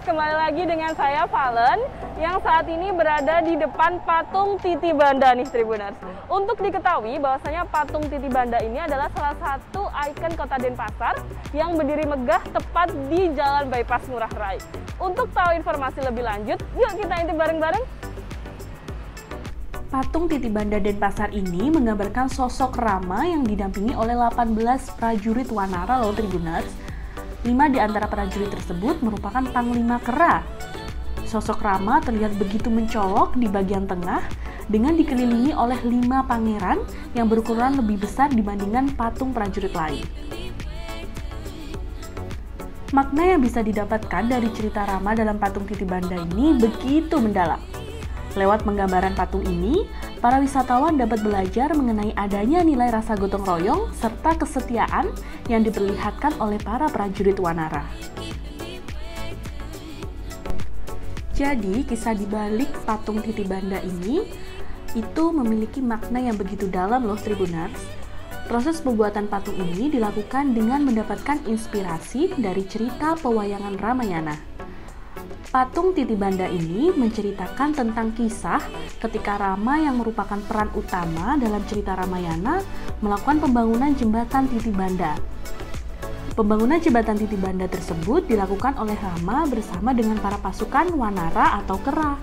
kembali lagi dengan saya Valen yang saat ini berada di depan patung Titi Banda nih Tribuners. Untuk diketahui bahwasanya patung Titi Banda ini adalah salah satu ikon kota Denpasar yang berdiri megah tepat di Jalan Bypass Ngurah Rai. Untuk tahu informasi lebih lanjut, yuk kita intip bareng-bareng. Patung Titi Banda Denpasar ini menggambarkan sosok Rama yang didampingi oleh 18 prajurit wanara loh Tribuners. 5 di antara prajurit tersebut merupakan Panglima Kera. Sosok Rama terlihat begitu mencolok di bagian tengah dengan dikelilingi oleh 5 pangeran yang berukuran lebih besar dibandingkan patung prajurit lain. Makna yang bisa didapatkan dari cerita Rama dalam patung Titi Banda ini begitu mendalam. Lewat penggambaran patung ini, para wisatawan dapat belajar mengenai adanya nilai rasa gotong royong serta kesetiaan yang diperlihatkan oleh para prajurit wanara. Jadi, kisah di balik patung Titi Banda ini itu memiliki makna yang begitu dalam loh Tribuners. Proses pembuatan patung ini dilakukan dengan mendapatkan inspirasi dari cerita pewayangan Ramayana. Patung Titi Banda ini menceritakan tentang kisah ketika Rama yang merupakan peran utama dalam cerita Ramayana melakukan pembangunan jembatan Titi Banda. Pembangunan jembatan Titi Banda tersebut dilakukan oleh Rama bersama dengan para pasukan wanara atau kera.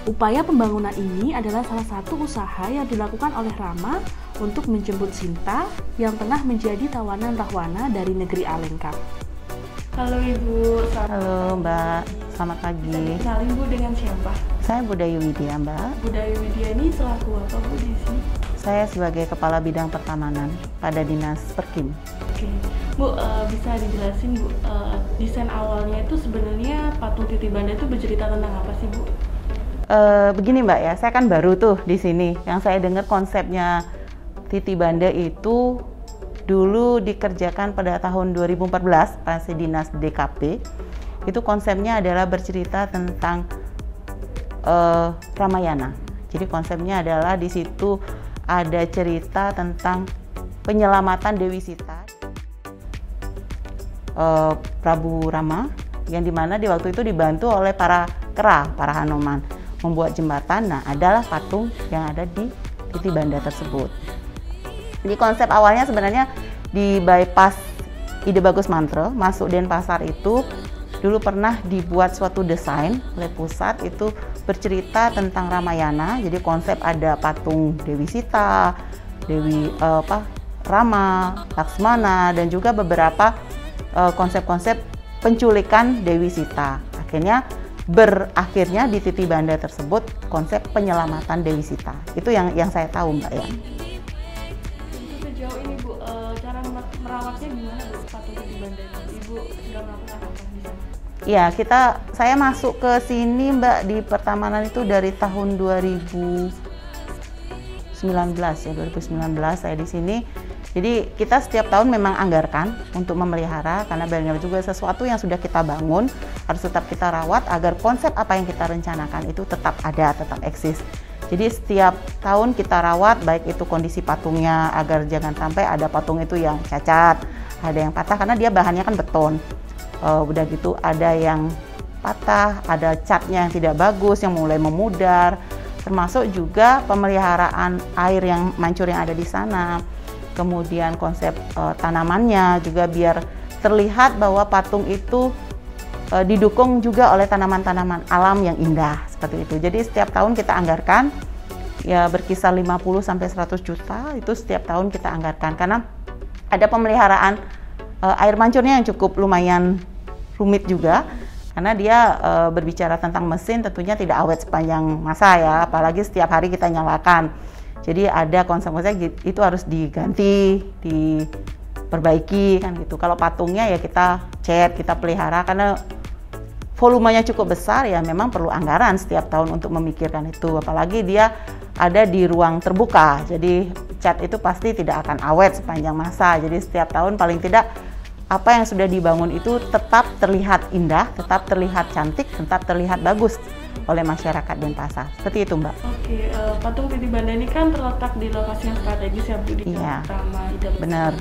Upaya pembangunan ini adalah salah satu usaha yang dilakukan oleh Rama untuk menjemput Sinta yang tengah menjadi tawanan Rahwana dari negeri Alengka. Halo Ibu, halo Mbak, selamat pagi. Kenalin Bu dengan siapa? Saya Bu Dayu Widya Mbak. Bu Dayu Widya ini selaku apa Bu di sini? Saya sebagai Kepala Bidang Pertamanan pada Dinas Perkim. Oke, Bu bisa dijelasin Bu, desain awalnya itu sebenarnya patung Titi Banda itu bercerita tentang apa sih Bu? Begini Mbak ya, saya kan baru tuh di sini. Yang saya dengar konsepnya Titi Banda itu dulu dikerjakan pada tahun 2014 pas Dinas DKP. Itu konsepnya adalah bercerita tentang Ramayana. Jadi konsepnya adalah di situ ada cerita tentang penyelamatan Dewi Sita, Prabu Rama, yang dimana di waktu itu dibantu oleh para kera, para Hanuman membuat jembatan. Nah, adalah patung yang ada di Titi Banda tersebut. Jadi konsep awalnya sebenarnya di bypass Ide Bagus Mantre masuk Denpasar itu dulu pernah dibuat suatu desain oleh pusat itu bercerita tentang Ramayana. Jadi konsep ada patung Dewi Sita, Rama, Laksmana, dan juga beberapa konsep-konsep penculikan Dewi Sita. Berakhirnya di Titi Banda tersebut konsep penyelamatan Dewi Sita. Itu yang saya tahu Mbak ya. Sejauh ini Bu, cara merawatnya gimana Bu patung Titi Banda ini? Ibu sudah melakukan apa di sana? Iya, saya masuk ke sini Mbak di pertamanan itu dari tahun 2019 ya, 2019 saya di sini. Jadi kita setiap tahun memang anggarkan untuk memelihara karena benar juga sesuatu yang sudah kita bangun harus tetap kita rawat agar konsep apa yang kita rencanakan itu tetap ada, tetap eksis. Jadi setiap tahun kita rawat baik itu kondisi patungnya agar jangan sampai ada patung itu yang cacat, ada yang patah karena dia bahannya kan beton. Udah gitu ada yang patah, ada catnya yang tidak bagus, yang mulai memudar, termasuk juga pemeliharaan air yang mancur yang ada di sana. Kemudian konsep tanamannya juga biar terlihat bahwa patung itu didukung juga oleh tanaman-tanaman alam yang indah seperti itu. Jadi setiap tahun kita anggarkan ya berkisar 50-100 juta itu setiap tahun kita anggarkan karena ada pemeliharaan air mancurnya yang cukup lumayan rumit juga karena dia berbicara tentang mesin tentunya tidak awet sepanjang masa ya, apalagi setiap hari kita nyalakan. Jadi ada konsep-konsep itu harus diganti, diperbaiki kan gitu. Kalau patungnya ya kita cat, kita pelihara karena volumenya cukup besar ya memang perlu anggaran setiap tahun untuk memikirkan itu. Apalagi dia ada di ruang terbuka. Jadi cat itu pasti tidak akan awet sepanjang masa. Jadi setiap tahun paling tidak apa yang sudah dibangun itu tetap terlihat indah, tetap terlihat cantik, tetap terlihat bagus oleh masyarakat Denpasar. Seperti itu Mbak. Oke, patung Titi Banda ini kan terletak di lokasi yang strategis ya Bu, di Iya, Rama, benar.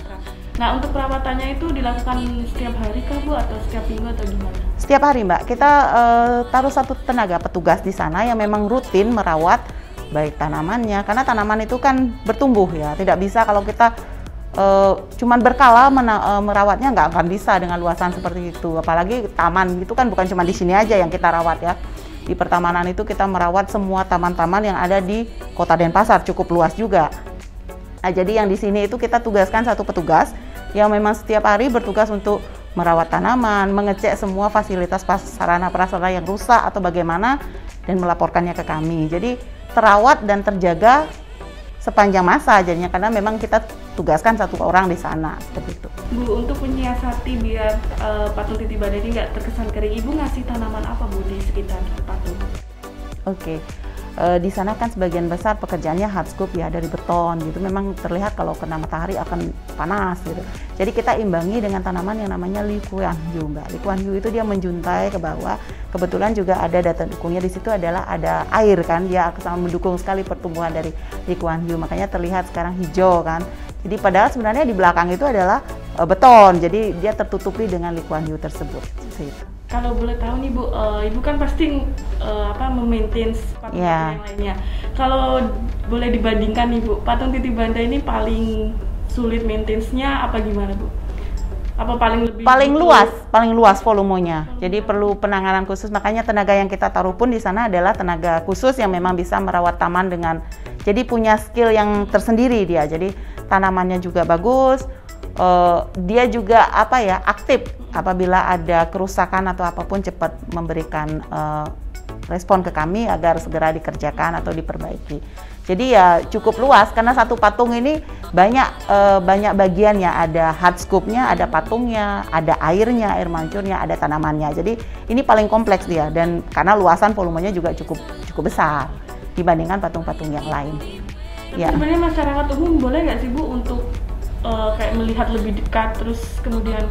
Nah, untuk perawatannya itu dilakukan setiap hari kah Bu atau setiap minggu atau gimana? Setiap hari Mbak, kita taruh satu tenaga petugas di sana yang memang rutin merawat baik tanamannya, karena tanaman itu kan bertumbuh ya, tidak bisa kalau kita cuman berkala merawatnya, nggak akan bisa dengan luasan seperti itu. Apalagi taman itu kan bukan cuma di sini aja yang kita rawat ya. Di pertamanan itu kita merawat semua taman-taman yang ada di Kota Denpasar, cukup luas juga. Nah, jadi yang di sini itu kita tugaskan satu petugas yang memang setiap hari bertugas untuk merawat tanaman, mengecek semua fasilitas sarana prasarana yang rusak atau bagaimana dan melaporkannya ke kami. Jadi terawat dan terjaga sepanjang masa jadinya, karena memang kita tugaskan satu orang di sana seperti itu. Bu, untuk menyiasati biar patung titi banda ini nggak terkesan kering, Ibu ngasih tanaman apa Bu di sekitar patung? Oke. Di sana kan sebagian besar pekerjaannya hardscape ya, dari beton gitu. Memang terlihat kalau kena matahari akan panas gitu. Jadi kita imbangi dengan tanaman yang namanya Lee Kuan Yew, Mbak. Lee Kuan Yew itu dia menjuntai ke bawah. Kebetulan juga ada data dukungnya di situ adalah ada air kan. Dia sangat mendukung sekali pertumbuhan dari Lee Kuan Yew. Makanya terlihat sekarang hijau kan. Jadi padahal sebenarnya di belakang itu adalah beton. Jadi dia tertutupi dengan Lee Kuan Yew tersebut. Gitu. Kalau boleh tahu nih Bu, Ibu kan pasti memaintain patung yang lainnya. Kalau boleh dibandingkan nih Bu, patung titi banda ini paling sulit maintenance-nya apa gimana Bu? Apa paling luas volumenya. Jadi perlu penanganan khusus, makanya tenaga yang kita taruh pun di sana adalah tenaga khusus yang memang bisa merawat taman dengan, jadi punya skill yang tersendiri dia. Jadi tanamannya juga bagus. Dia juga aktif apabila ada kerusakan atau apapun, cepat memberikan respon ke kami agar segera dikerjakan atau diperbaiki. Jadi ya cukup luas karena satu patung ini banyak bagiannya, ada hardscape-nya, ada patungnya, ada airnya, air mancurnya, ada tanamannya. Jadi ini paling kompleks dia, dan karena luasan volumenya juga cukup besar dibandingkan patung-patung yang lain. Ya. Sebenarnya masyarakat umum boleh nggak sih Bu untuk kayak melihat lebih dekat terus kemudian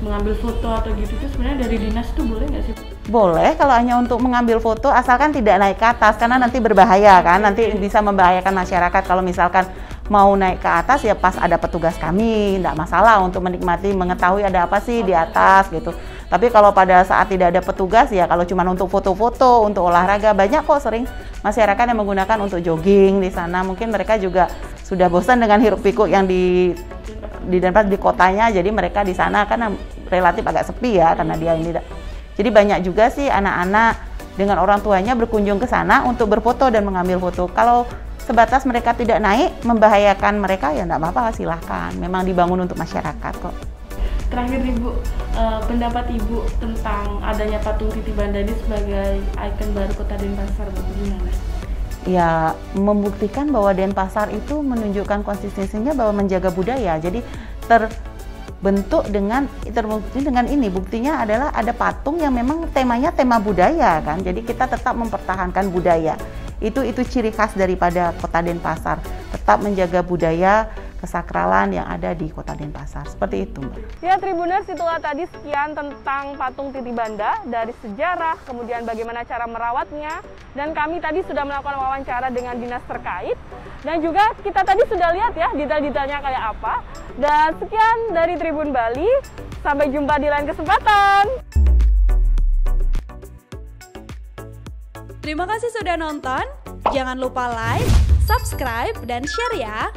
mengambil foto atau gitu, itu sebenarnya dari dinas itu boleh nggak sih? Boleh kalau hanya untuk mengambil foto, asalkan tidak naik ke atas karena nanti berbahaya kan, nanti bisa membahayakan masyarakat. Kalau misalkan mau naik ke atas ya pas ada petugas kami, tidak masalah untuk menikmati, mengetahui ada apa sih di atas gitu. Tapi kalau pada saat tidak ada petugas ya, kalau cuma untuk foto-foto, untuk olahraga, banyak kok sering masyarakat yang menggunakan untuk jogging di sana. Mungkin mereka juga sudah bosan dengan hiruk pikuk yang di Denpasar, di kotanya, jadi mereka di sana kan relatif agak sepi ya karena dia ini. Jadi banyak juga sih anak-anak dengan orang tuanya berkunjung ke sana untuk berfoto dan mengambil foto. Kalau sebatas mereka tidak naik membahayakan mereka ya enggak apa-apa, silahkan. Memang dibangun untuk masyarakat kok. Terakhir nih Bu, pendapat Ibu tentang adanya patung titi banda ini sebagai ikon baru Kota Denpasar, gimana? Ya, membuktikan bahwa Denpasar itu menunjukkan konsistensinya bahwa menjaga budaya. Jadi terbukti dengan ini, buktinya adalah ada patung yang memang temanya tema budaya kan. Jadi kita tetap mempertahankan budaya. Itu ciri khas daripada Kota Denpasar, tetap menjaga budaya kesakralan yang ada di Kota Denpasar. Seperti itu, Mbak. Ya, Tribuners, itulah tadi sekian tentang patung titi banda, dari sejarah, kemudian bagaimana cara merawatnya, dan kami tadi sudah melakukan wawancara dengan dinas terkait, dan juga kita tadi sudah lihat ya detail-detailnya kayak apa. Dan sekian dari Tribun Bali, sampai jumpa di lain kesempatan. Terima kasih sudah nonton, jangan lupa like, subscribe, dan share ya!